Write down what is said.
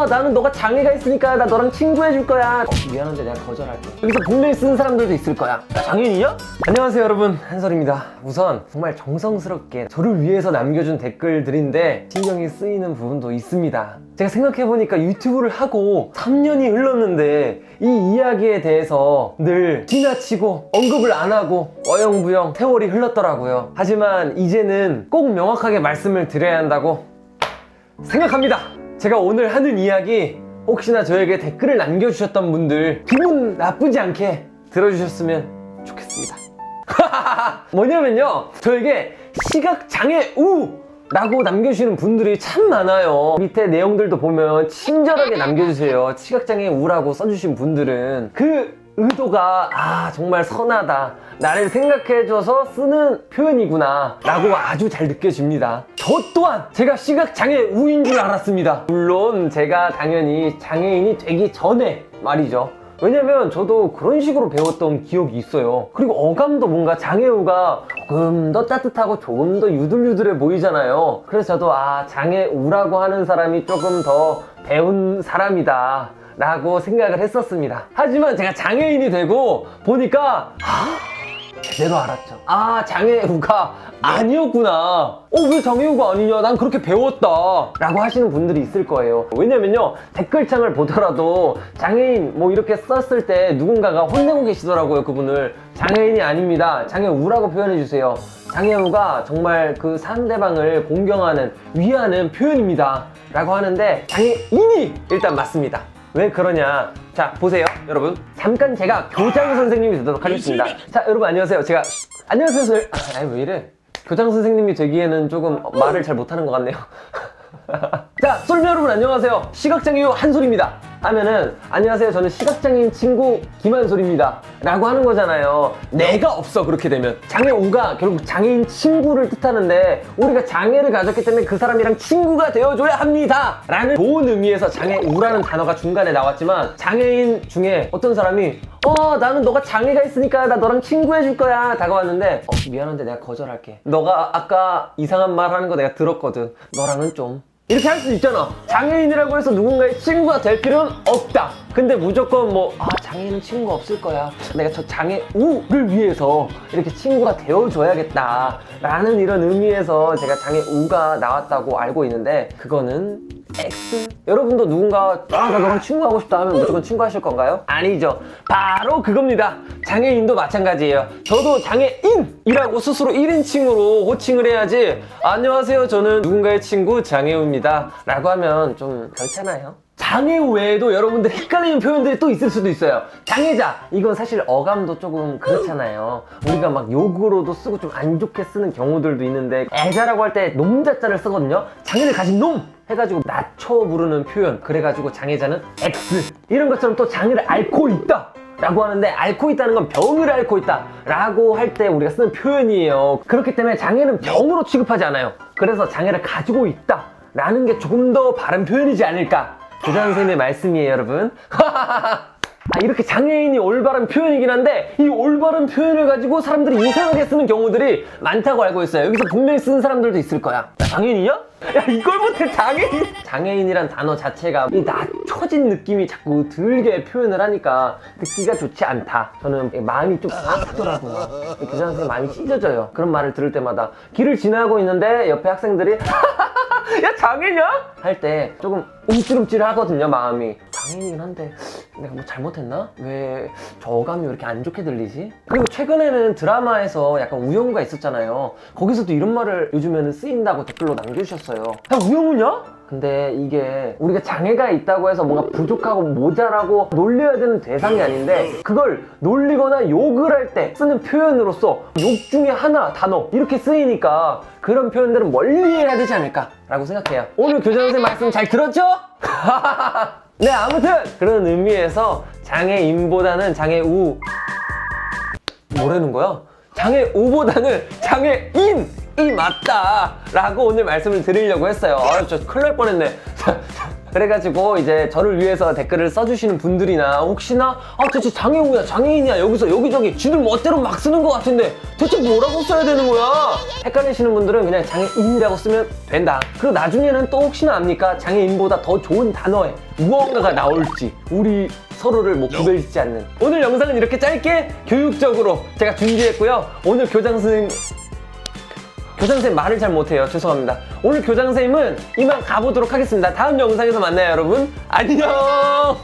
나는 너가 장애가 있으니까 나 너랑 친구해줄 거야. 미안한데 내가 거절할게. 여기서 분명히 쓰는 사람들도 있을 거야. 나 장애인이야? 안녕하세요 여러분, 한솔입니다. 우선 정말 정성스럽게 저를 위해서 남겨준 댓글들인데 신경이 쓰이는 부분도 있습니다. 제가 생각해보니까 유튜브를 하고 3년이 흘렀는데 이 이야기에 대해서 늘 지나치고 언급을 안 하고 어영부영 세월이 흘렀더라고요. 하지만 이제는 꼭 명확하게 말씀을 드려야 한다고 생각합니다. 제가 오늘 하는 이야기 혹시나 저에게 댓글을 남겨주셨던 분들 기분 나쁘지 않게 들어주셨으면 좋겠습니다. 뭐냐면요, 저에게 시각장애우 라고 남겨주시는 분들이 참 많아요. 밑에 내용들도 보면 친절하게 남겨주세요. 시각장애우라고 써주신 분들은 그 의도가 정말 선하다, 나를 생각해줘서 쓰는 표현이구나 라고 아주 잘 느껴집니다. 저 또한 제가 시각장애우인 줄 알았습니다. 물론 제가 당연히 장애인이 되기 전에 말이죠. 왜냐면 저도 그런 식으로 배웠던 기억이 있어요. 그리고 어감도 뭔가 장애우가 조금 더 따뜻하고 조금 더 유들유들해 보이잖아요. 그래서 저도 장애우라고 하는 사람이 조금 더 배운 사람이다 라고 생각을 했었습니다. 하지만 제가 장애인이 되고 보니까 제대로 알았죠. 장애우가 아니었구나. 왜 장애우가 아니냐, 난 그렇게 배웠다 라고 하시는 분들이 있을 거예요. 왜냐면요, 댓글창을 보더라도 장애인 뭐 이렇게 썼을 때 누군가가 혼내고 계시더라고요. 그분을 장애인이 아닙니다, 장애우라고 표현해주세요. 장애우가 정말 그 상대방을 공경하는, 위하는 표현입니다 라고 하는데 장애인이 일단 맞습니다. 왜 그러냐, 자 보세요 여러분. 잠깐 제가 교장 선생님이 되도록 하겠습니다. 자 여러분 안녕하세요. 안녕하세요 선생님. 왜 이래, 교장 선생님이 되기에는 조금 말을 잘 못하는 것 같네요. 자, 솔미 여러분 안녕하세요. 시각장애우 한솔입니다 하면은 안녕하세요, 저는 시각장애인 친구 김한솔입니다 라고 하는 거잖아요. 내가 없어. 그렇게 되면 장애우가 결국 장애인 친구를 뜻하는데 우리가 장애를 가졌기 때문에 그 사람이랑 친구가 되어줘야 합니다 라는 좋은 의미에서 장애우라는 단어가 중간에 나왔지만, 장애인 중에 어떤 사람이 나는 너가 장애가 있으니까 나 너랑 친구해줄 거야 다가왔는데 미안한데 내가 거절할게. 너가 아까 이상한 말 하는 거 내가 들었거든. 너랑은 좀 이렇게 할 수 있잖아. 장애인이라고 해서 누군가의 친구가 될 필요는 없다. 근데 무조건 장애인은 친구가 없을 거야, 내가 저 장애우를 위해서 이렇게 친구가 되어줘야겠다 라는 이런 의미에서 제가 장애우가 나왔다고 알고 있는데, 그거는 X. 여러분도 누군가 나 너랑 친구하고 싶다 하면 무조건 친구하실 건가요? 아니죠. 바로 그겁니다. 장애인도 마찬가지예요. 저도 장애인이라고 스스로 1인칭으로 호칭을 해야지 안녕하세요 저는 누군가의 친구 장애우입니다 라고 하면 좀 그렇잖아요. 장애우 외에도 여러분들 헷갈리는 표현들이 또 있을 수도 있어요. 장애자, 이건 사실 어감도 조금 그렇잖아요. 우리가 막 욕으로도 쓰고 좀 안 좋게 쓰는 경우들도 있는데, 애자라고 할 때 놈자자를 쓰거든요. 장애를 가진 놈 해가지고 낮춰 부르는 표현, 그래가지고 장애자는 X. 이런 것처럼 또 장애를 앓고 있다 라고 하는데, 앓고 있다는 건 병을 앓고 있다 라고 할 때 우리가 쓰는 표현이에요. 그렇기 때문에 장애는 병으로 취급하지 않아요. 그래서 장애를 가지고 있다 라는 게 조금 더 바른 표현이지 않을까, 교장 선생님의 말씀이에요 여러분. 이렇게 장애인이 올바른 표현이긴 한데, 이 올바른 표현을 가지고 사람들이 이상하게 쓰는 경우들이 많다고 알고 있어요. 여기서 분명히 쓰는 사람들도 있을 거야. 나 장애인이야? 야 이걸 못해 장애인? 장애인이란 단어 자체가 이 낮춰진 느낌이 자꾸 들게 표현을 하니까 듣기가 좋지 않다. 저는 마음이 좀 아프더라고요. 교장 선생님 마음이 찢어져요. 그런 말을 들을 때마다. 길을 지나고 있는데 옆에 학생들이 야 장애냐? 할 때 조금 움찔움찔 하거든요, 마음이. 장애인이긴 한데 내가 뭐 잘못했나? 왜 저 어감이 왜 이렇게 안 좋게 들리지? 그리고 최근에는 드라마에서 약간 우영우가 있었잖아요. 거기서도 이런 말을 요즘에는 쓰인다고 댓글로 남겨주셨어요. 야 우영우냐? 근데 이게 우리가 장애가 있다고 해서 뭔가 부족하고 모자라고 놀려야 되는 대상이 아닌데, 그걸 놀리거나 욕을 할 때 쓰는 표현으로서 욕 중에 하나 단어 이렇게 쓰이니까 그런 표현들은 멀리 해야 되지 않을까 라고 생각해요. 오늘 교장 선생님 말씀 잘 들었죠? 네, 아무튼 그런 의미에서 장애인보다는 장애우, 뭐라는 거야? 장애우보다는 장애인이 맞다 라고 오늘 말씀을 드리려고 했어요. 저 큰일 날 뻔했네. 그래가지고 이제 저를 위해서 댓글을 써주시는 분들이나 혹시나 대체 장애우야 장애인이야 여기서 여기저기 지들 멋대로 막 쓰는 것 같은데 대체 뭐라고 써야 되는 거야? 헷갈리시는 분들은 그냥 장애인이라고 쓰면 된다. 그리고 나중에는 또 혹시나 압니까? 장애인보다 더 좋은 단어에 무언가가 나올지 우리 서로를 뭐 구별짓지 않는. 오늘 영상은 이렇게 짧게 교육적으로 제가 준비했고요. 오늘 교장선생님 말을 잘 못해요. 죄송합니다. 오늘 교장선생님은 이만 가보도록 하겠습니다. 다음 영상에서 만나요, 여러분. 안녕!